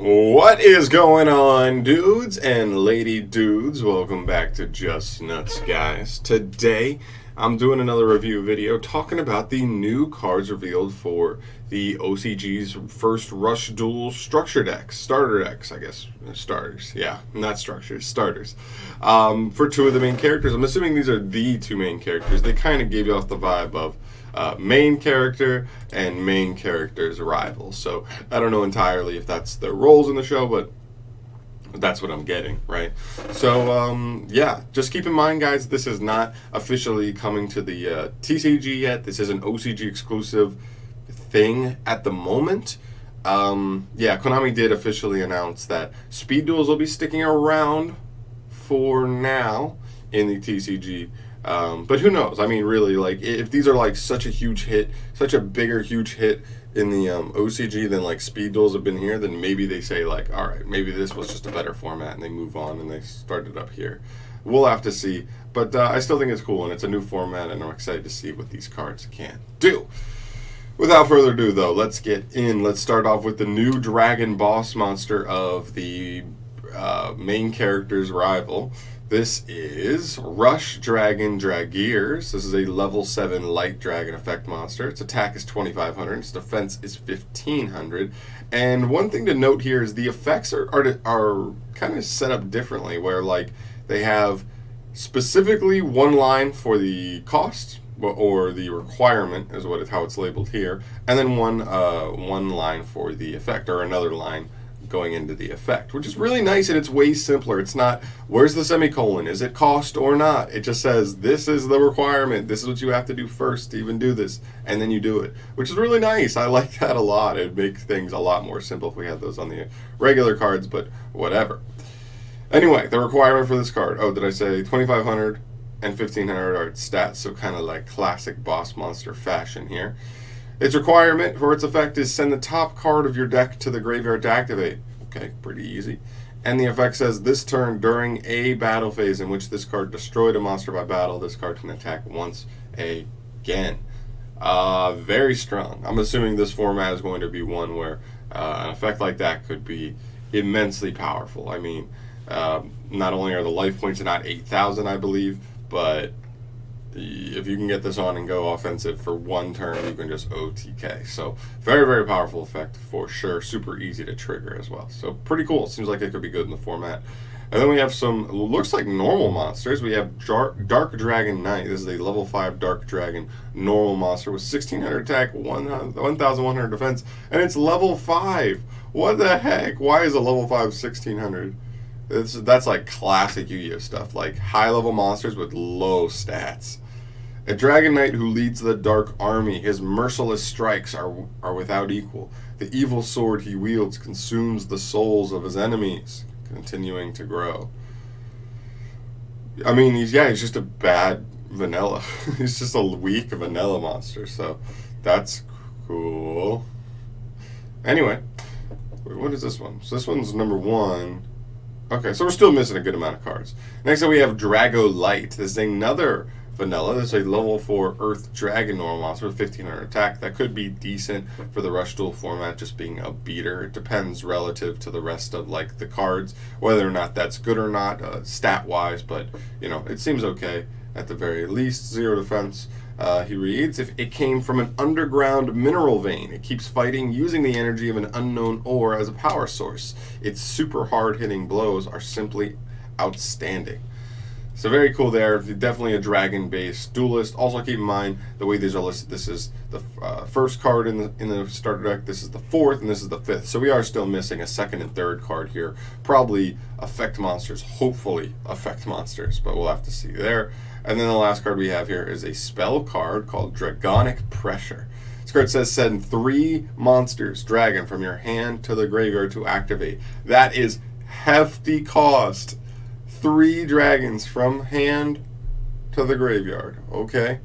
What is going on, dudes and lady dudes? Welcome back to Just Nuts, guys. Today, I'm doing another review video talking about the new cards revealed for the OCG's first Rush Duel structure decks. Starter decks, I guess. Starters. Yeah, not structures. Starters. For two of the main characters. I'm assuming these are the two main characters. They kind of gave you off the vibe of main character and main character's rival. So I don't know entirely if that's their roles in the show, but that's what I'm getting, right? So yeah, just keep in mind, guys, this is not officially coming to the TCG yet. This is an OCG exclusive thing at the moment. Yeah, Konami did officially announce that speed duels will be sticking around for now in the TCG. But who knows? I mean, really, like, if these are like such a huge hit, such a bigger, huge hit in the OCG than like speed duels have been here, then maybe they say like, all right, maybe this was just a better format and they move on and they started up here. We'll have to see. But I still think it's cool and it's a new format and I'm excited to see what these cards can do. Without further ado, though, let's get in. Let's start off with the new dragon boss monster of the main character's rival. This is Rush Dragon Dragears. This is a level 7 light dragon effect monster. Its attack is 2,500. Its defense is 1,500. And one thing to note here is the effects are kind of set up differently, where like they have specifically one line for the cost or the requirement is how it's labeled here, and then one line for the effect, or another line going into the effect, which is really nice, and it's way simpler. It's not, where's the semicolon? Is it cost or not? It just says, this is the requirement. This is what you have to do first to even do this, and then you do it, which is really nice. I like that a lot. It'd make things a lot more simple if we had those on the regular cards, but whatever. Anyway, the requirement for this card, oh, did I say 2,500 and 1,500 are its stats, so kind of like classic boss monster fashion here. Its requirement for its effect is send the top card of your deck to the graveyard to activate. Okay, pretty easy. And the effect says this turn during a battle phase in which this card destroyed a monster by battle, this card can attack once again. Very strong. I'm assuming this format is going to be one where an effect like that could be immensely powerful. I mean, not only are the life points not 8,000, I believe, but if you can get this on and go offensive for one turn, you can just OTK. So very, very powerful effect for sure. Super easy to trigger as well. So pretty cool. Seems like it could be good in the format. And then we have some, looks like normal monsters. We have Dark Dragon Knight. This is a level 5 Dark Dragon normal monster with 1,600 attack, 1,100 defense, and it's level 5. What the heck? Why is a level 5 1,600? That's like classic Yu-Gi-Oh stuff, like high-level monsters with low stats. A Dragon Knight who leads the Dark Army. His merciless strikes are without equal. The evil sword he wields consumes the souls of his enemies, continuing to grow. I mean, he's just a bad vanilla. He's just a weak vanilla monster, so that's cool. Anyway, what is this one? So this one's number 1. Okay, so we're still missing a good amount of cards. Next up we have Drago Light. This is another vanilla. This is a level 4 Earth Dragon normal monster with 1,500 attack. That could be decent for the Rush Duel format, just being a beater. It depends relative to the rest of like the cards, whether or not that's good or not, stat-wise, but you know, it seems okay at the very least. 0 defense. He reads, if it came from an underground mineral vein, it keeps fighting using the energy of an unknown ore as a power source. Its super hard-hitting blows are simply outstanding. So very cool there. Definitely a dragon-based duelist. Also keep in mind the way these are listed. This is the first card in the starter deck. This is the 4th, and this is the 5th. So we are still missing a 2nd and 3rd card here. Probably effect monsters. Hopefully effect monsters, but we'll have to see there. And then the last card we have here is a spell card called Dragonic Pressure. This card says send 3 monsters, dragon, from your hand to the graveyard to activate. That is hefty cost. 3 dragons from hand to the graveyard. Okay.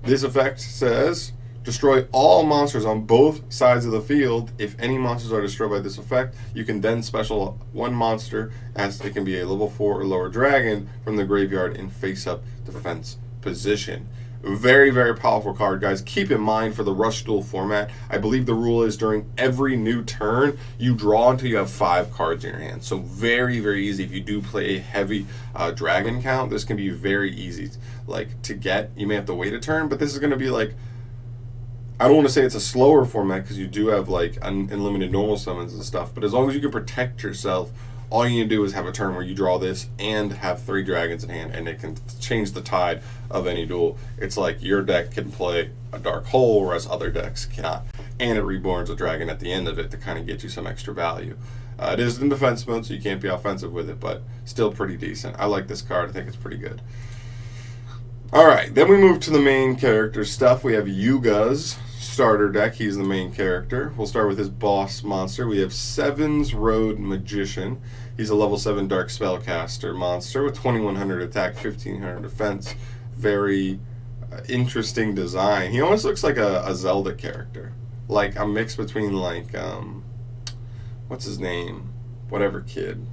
This effect says destroy all monsters on both sides of the field. If any monsters are destroyed by this effect, you can then special one monster, as it can be a level 4 or lower dragon, from the graveyard in face-up defense position. Very, very powerful card, guys. Keep in mind for the Rush Duel format, I believe the rule is during every new turn, you draw until you have 5 cards in your hand. So very, very easy. If you do play a heavy dragon count, this can be very easy to get. You may have to wait a turn, but this is going to be I don't want to say it's a slower format because you do have unlimited normal summons and stuff, but as long as you can protect yourself, all you need to do is have a turn where you draw this and have 3 dragons in hand, and it can change the tide of any duel. It's like your deck can play a dark hole, whereas other decks cannot. And it reborns a dragon at the end of it to kind of get you some extra value. It is in defense mode, so you can't be offensive with it, but still pretty decent. I like this card. I think it's pretty good. Alright, then we move to the main character stuff. We have Yugioh's starter deck. He's the main character. We'll start with his boss monster. We have Seven's Road Magician. He's a level 7 dark spellcaster monster with 2100 attack, 1500 defense. Very interesting design. He almost looks like a Zelda character. Like a mix between what's his name? Whatever kid.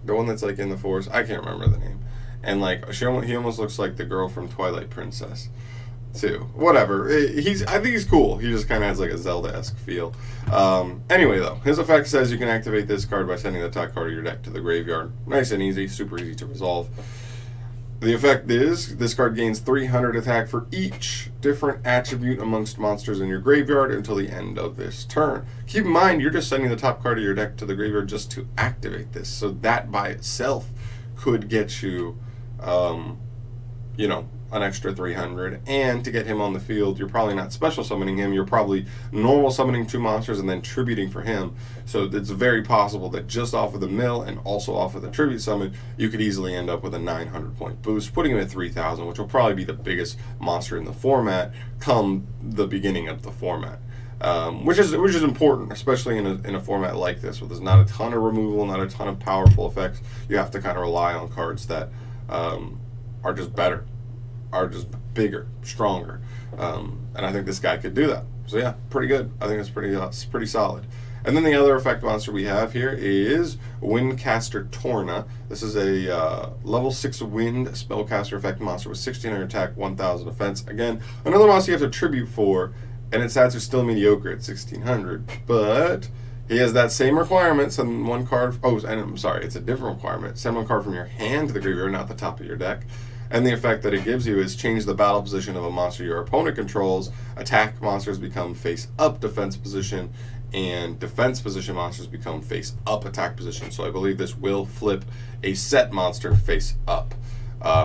The one that's in the forest. I can't remember the name. And he almost looks like the girl from Twilight Princess too. Whatever. I think he's cool. He just kind of has a Zelda-esque feel. Anyway, though, his effect says you can activate this card by sending the top card of your deck to the graveyard. Nice and easy. Super easy to resolve. The effect is this card gains 300 attack for each different attribute amongst monsters in your graveyard until the end of this turn. Keep in mind, you're just sending the top card of your deck to the graveyard just to activate this. So that by itself could get you, an extra 300, and to get him on the field, you're probably not special summoning him, you're probably normal summoning 2 monsters and then tributing for him. So it's very possible that just off of the mill and also off of the tribute summon, you could easily end up with a 900 point boost, putting him at 3000, which will probably be the biggest monster in the format come the beginning of the format. Which is important, especially in a format like this, where there's not a ton of removal, not a ton of powerful effects. You have to kind of rely on cards that are just better, are just bigger, stronger, and I think this guy could do that. So yeah, pretty good. I think it's pretty solid. And then the other effect monster we have here is Windcaster Torna. This is a level 6 wind spellcaster effect monster with 1600 attack, 1000 defense. Again, another monster you have to tribute for, and its stats are still mediocre at 1600, but he has that same requirement. Send one card. Oh, and I'm sorry, it's a different requirement. Send one card from your hand to the graveyard, not the top of your deck. And the effect that it gives you is change the battle position of a monster your opponent controls. Attack monsters become face-up defense position, and defense position monsters become face-up attack position. So I believe this will flip a set monster face-up,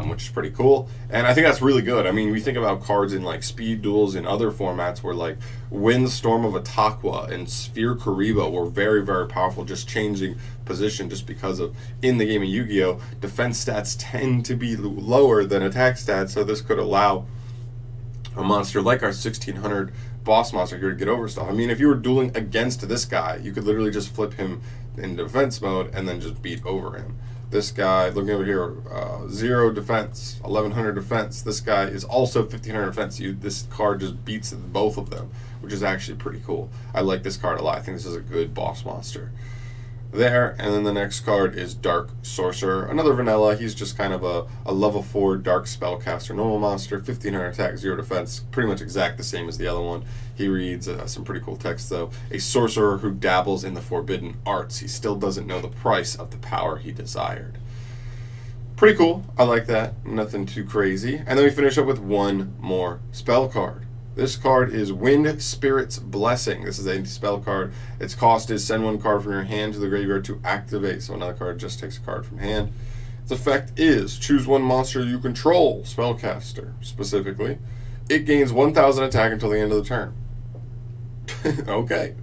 which is pretty cool. And I think that's really good. I mean, we think about cards in speed duels in other formats where Windstorm of Ataqua and Sphere Kariba were very, very powerful, just changing position just because of, in the game of Yu-Gi-Oh!, defense stats tend to be lower than attack stats, so this could allow a monster like our 1600 boss monster here to get over stuff. I mean, if you were dueling against this guy, you could literally just flip him in defense mode and then just beat over him. This guy, looking over here, 0 defense, 1100 defense. This guy is also 1500 defense. This card just beats both of them, which is actually pretty cool. I like this card a lot. I think this is a good boss monster. There, and then the next card is Dark Sorcerer. Another vanilla. He's just kind of a level 4 dark spellcaster normal monster, 1500 attack, 0 defense, pretty much exact the same as the other one. He reads some pretty cool text though. A sorcerer who dabbles in the forbidden arts. He still doesn't know the price of the power he desired. Pretty cool. I like that. Nothing too crazy. And then we finish up with one more spell card. This card is Wind Spirit's Blessing. This is a spell card. Its cost is send one card from your hand to the graveyard to activate. So another card just takes a card from hand. Its effect is choose one monster you control, spellcaster specifically. It gains 1000 attack until the end of the turn. Okay.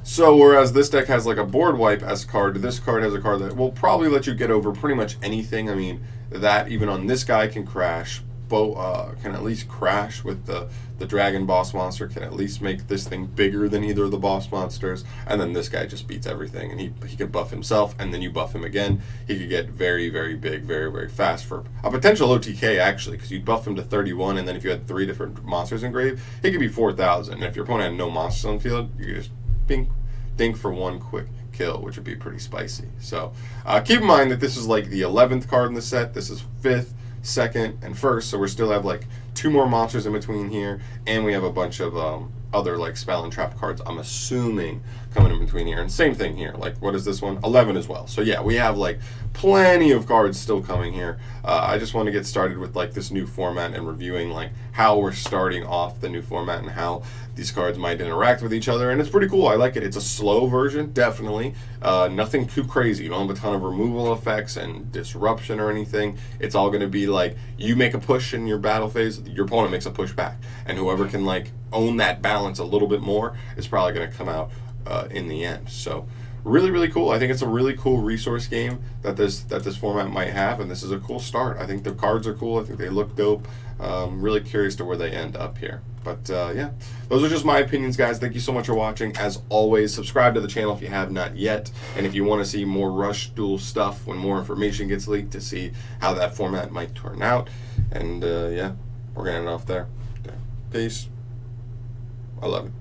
So whereas this deck has a board wipe as card, this card has a card that will probably let you get over pretty much anything. I mean, that even on this guy can crash. Can at least crash with the dragon boss monster, can at least make this thing bigger than either of the boss monsters, and then this guy just beats everything, and he can buff himself, and then you buff him again. He could get very, very big, very, very fast for a potential OTK, actually, because you'd buff him to 31, and then if you had 3 different monsters in grave, he could be 4000, and if your opponent had no monsters on the field, you could just dink for one quick kill, which would be pretty spicy. So keep in mind that this is the 11th card in the set. This is 5th. second, and first. So we still have like 2 more monsters in between here, and we have a bunch of other like spell and trap cards, I'm assuming, coming in between here. And same thing here. Like, what is this one? 11 as well. So yeah, we have like plenty of cards still coming here. I just want to get started with like this new format and reviewing like how we're starting off the new format and how these cards might interact with each other. And it's pretty cool. I like it. It's a slow version, definitely. Nothing too crazy. You don't have a ton of removal effects and disruption or anything. It's all going to be like you make a push in your battle phase, your opponent makes a push back, and whoever can like own that balance a little bit more is probably going to come out in the end. So really, really cool. I think it's a really cool resource game that this format might have, and this is a cool start. I think the cards are cool. I think they look dope. Really curious to where they end up here. But yeah, those are just my opinions, guys. Thank you so much for watching. As always, subscribe to the channel if you have not yet. And if you want to see more Rush Duel stuff when more information gets leaked to see how that format might turn out. And yeah, we're going to end off there. Peace. I love it.